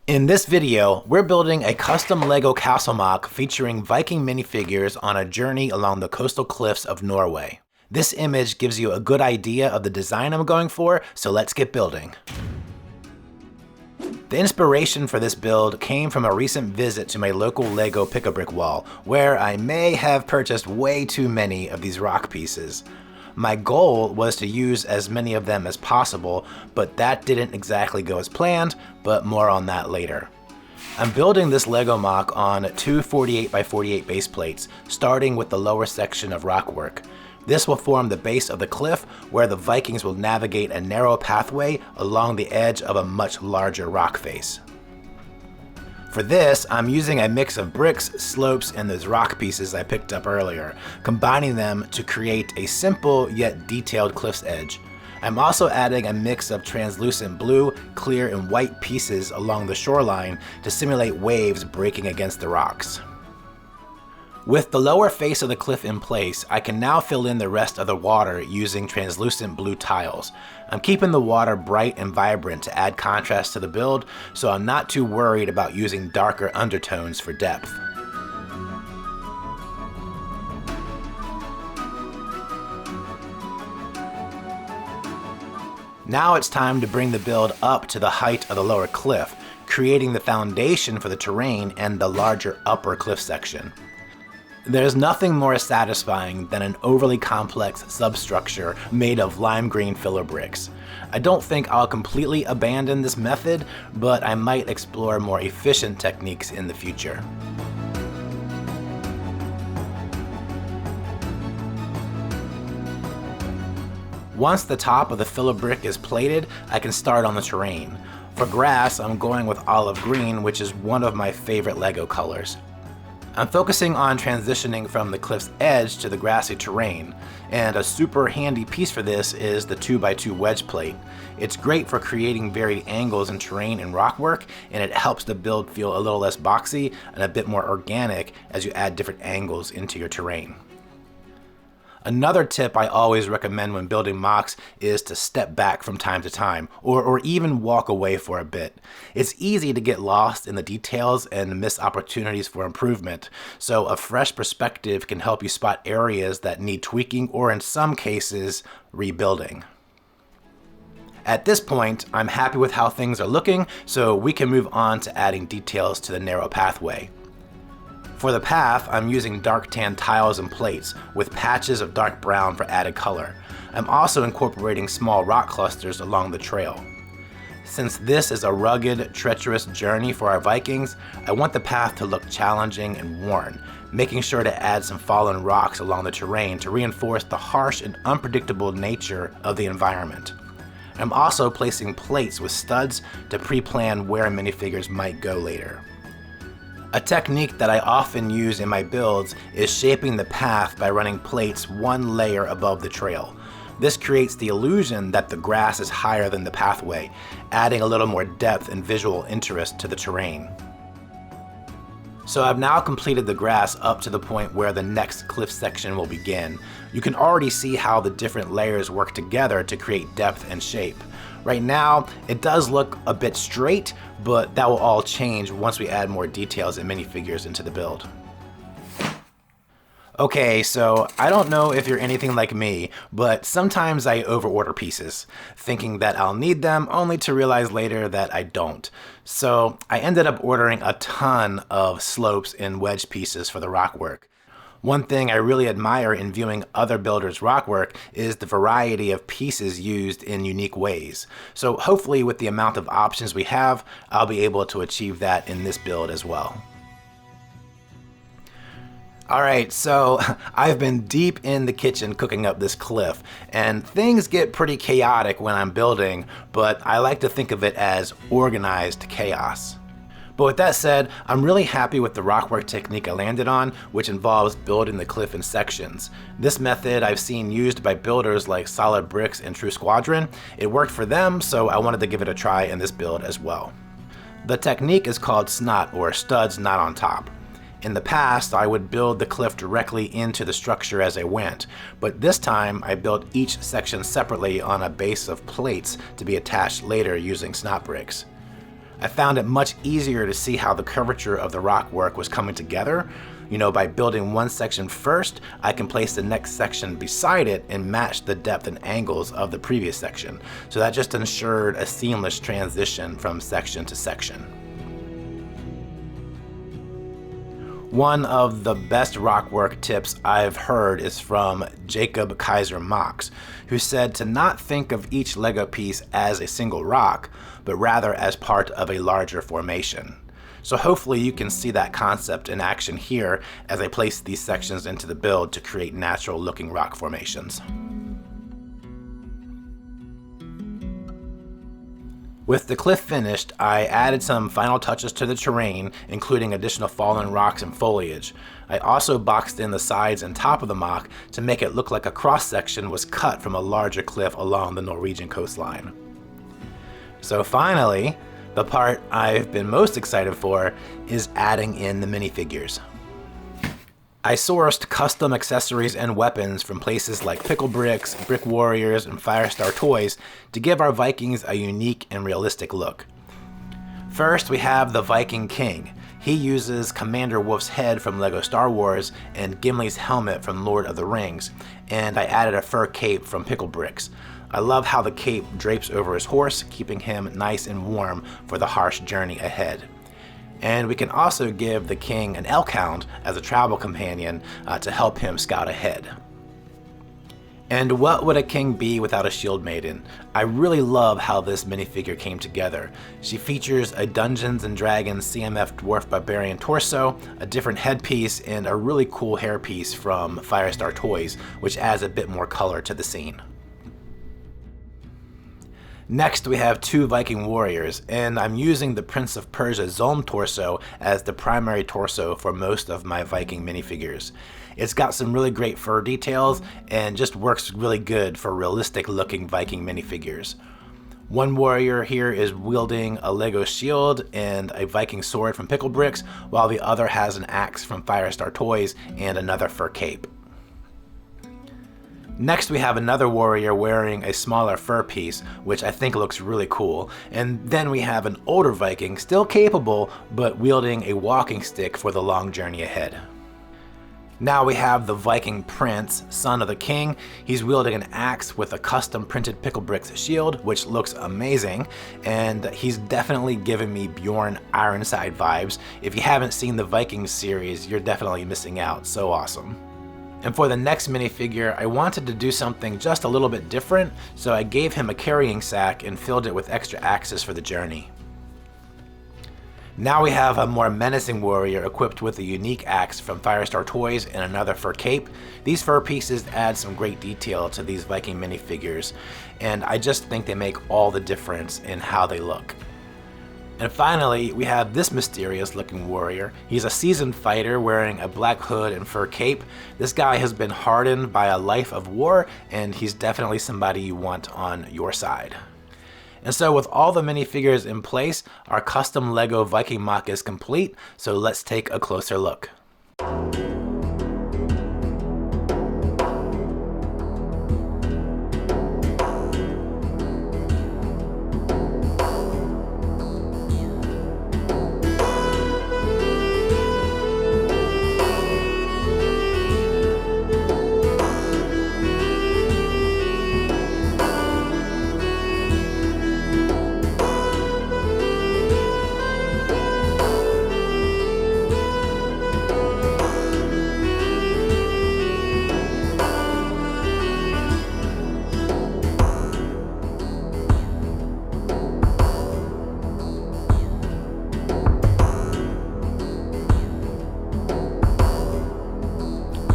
In this video, we're building a custom LEGO Castle MOC featuring Viking minifigures on a journey along the coastal cliffs of Norway. This image gives you a good idea of the design I'm going for, so let's get building. The inspiration for this build came from a recent visit to my local LEGO Pick-a-Brick wall, where I may have purchased way too many of these rock pieces. My goal was to use as many of them as possible, but that didn't exactly go as planned, but more on that later. I'm building this LEGO MOC on two 48x48 base plates, starting with the lower section of Rockwork. This will form the base of the cliff where the Vikings will navigate a narrow pathway along the edge of a much larger rock face. For this, I'm using a mix of bricks, slopes, and those rock pieces I picked up earlier, combining them to create a simple yet detailed cliff's edge. I'm also adding a mix of translucent blue, clear, and white pieces along the shoreline to simulate waves breaking against the rocks. With the lower face of the cliff in place, I can now fill in the rest of the water using translucent blue tiles. I'm keeping the water bright and vibrant to add contrast to the build, so I'm not too worried about using darker undertones for depth. Now it's time to bring the build up to the height of the lower cliff, creating the foundation for the terrain and the larger upper cliff section. There's nothing more satisfying than an overly complex substructure made of lime green filler bricks. I don't think I'll completely abandon this method, but I might explore more efficient techniques in the future. Once the top of the filler brick is plated, I can start on the terrain. For grass, I'm going with olive green, which is one of my favorite LEGO colors. I'm focusing on transitioning from the cliff's edge to the grassy terrain, and a super handy piece for this is the 2x2 wedge plate. It's great for creating varied angles in terrain and rockwork, and it helps the build feel a little less boxy and a bit more organic as you add different angles into your terrain. Another tip I always recommend when building MOCs is to step back from time to time, or even walk away for a bit. It's easy to get lost in the details and miss opportunities for improvement, so a fresh perspective can help you spot areas that need tweaking or, in some cases, rebuilding. At this point, I'm happy with how things are looking, so we can move on to adding details to the narrow pathway. For the path, I'm using dark tan tiles and plates with patches of dark brown for added color. I'm also incorporating small rock clusters along the trail. Since this is a rugged, treacherous journey for our Vikings, I want the path to look challenging and worn, making sure to add some fallen rocks along the terrain to reinforce the harsh and unpredictable nature of the environment. I'm also placing plates with studs to pre-plan where minifigures might go later. A technique that I often use in my builds is shaping the path by running plates one layer above the trail. This creates the illusion that the grass is higher than the pathway, adding a little more depth and visual interest to the terrain. So I've now completed the grass up to the point where the next cliff section will begin. You can already see how the different layers work together to create depth and shape. Right now, it does look a bit straight, but that will all change once we add more details and minifigures into the build. Okay, so I don't know if you're anything like me, but sometimes I overorder pieces, thinking that I'll need them only to realize later that I don't. So I ended up ordering a ton of slopes and wedge pieces for the rockwork. One thing I really admire in viewing other builders' rockwork is the variety of pieces used in unique ways. So hopefully with the amount of options we have, I'll be able to achieve that in this build as well. Alright, so I've been deep in the kitchen cooking up this cliff, and things get pretty chaotic when I'm building, but I like to think of it as organized chaos. But with that said, I'm really happy with the rockwork technique I landed on, which involves building the cliff in sections. This method I've seen used by builders like Solid Bricks and True Squadron. It worked for them, so I wanted to give it a try in this build as well. The technique is called SNOT, or studs not on top. In the past, I would build the cliff directly into the structure as I went, but this time I built each section separately on a base of plates to be attached later using SNOT bricks. I found it much easier to see how the curvature of the rockwork was coming together. By building one section first, I can place the next section beside it and match the depth and angles of the previous section. So that just ensured a seamless transition from section to section. One of the best rockwork tips I've heard is from Jacob Kaiser Mox, who said to not think of each LEGO piece as a single rock, but rather as part of a larger formation. So hopefully you can see that concept in action here as I place these sections into the build to create natural looking rock formations. With the cliff finished, I added some final touches to the terrain, including additional fallen rocks and foliage. I also boxed in the sides and top of the MOC to make it look like a cross-section was cut from a larger cliff along the Norwegian coastline. So finally, the part I've been most excited for is adding in the minifigures. I sourced custom accessories and weapons from places like Pickle Bricks, Brick Warriors, and Firestar Toys to give our Vikings a unique and realistic look. First, we have the Viking King. He uses Commander Wolf's head from LEGO Star Wars and Gimli's helmet from Lord of the Rings, and I added a fur cape from Pickle Bricks. I love how the cape drapes over his horse, keeping him nice and warm for the harsh journey ahead. And we can also give the king an elk hound as a travel companion to help him scout ahead. And what would a king be without a shield maiden? I really love how this minifigure came together. She features a Dungeons & Dragons CMF Dwarf Barbarian torso, a different headpiece, and a really cool hairpiece from Firestar Toys, which adds a bit more color to the scene. Next, we have two Viking warriors, and I'm using the Prince of Persia Zolm torso as the primary torso for most of my Viking minifigures. It's got some really great fur details and just works really good for realistic looking Viking minifigures. One warrior here is wielding a LEGO shield and a Viking sword from Pickle Bricks, while the other has an axe from Firestar Toys and another fur cape. Next, we have another warrior wearing a smaller fur piece, which I think looks really cool. And then we have an older Viking, still capable, but wielding a walking stick for the long journey ahead. Now we have the Viking Prince, son of the king. He's wielding an axe with a custom printed Pickle Bricks shield, which looks amazing. And he's definitely giving me Bjorn Ironside vibes. If you haven't seen the Viking series, you're definitely missing out. So awesome. And for the next minifigure, I wanted to do something just a little bit different, so I gave him a carrying sack and filled it with extra axes for the journey. Now we have a more menacing warrior equipped with a unique axe from Firestar Toys and another fur cape. These fur pieces add some great detail to these Viking minifigures, and I just think they make all the difference in how they look. And finally, we have this mysterious looking warrior. He's a seasoned fighter wearing a black hood and fur cape. This guy has been hardened by a life of war, and he's definitely somebody you want on your side. And so with all the minifigures in place, our custom LEGO Viking MOC is complete, so let's take a closer look.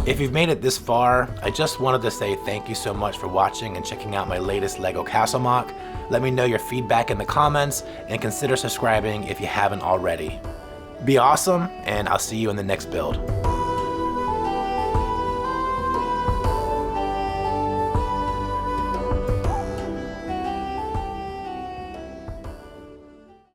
If you've made it this far, I just wanted to say thank you so much for watching and checking out my latest LEGO Castle MOC. Let me know your feedback in the comments and consider subscribing if you haven't already. Be awesome, and I'll see you in the next build.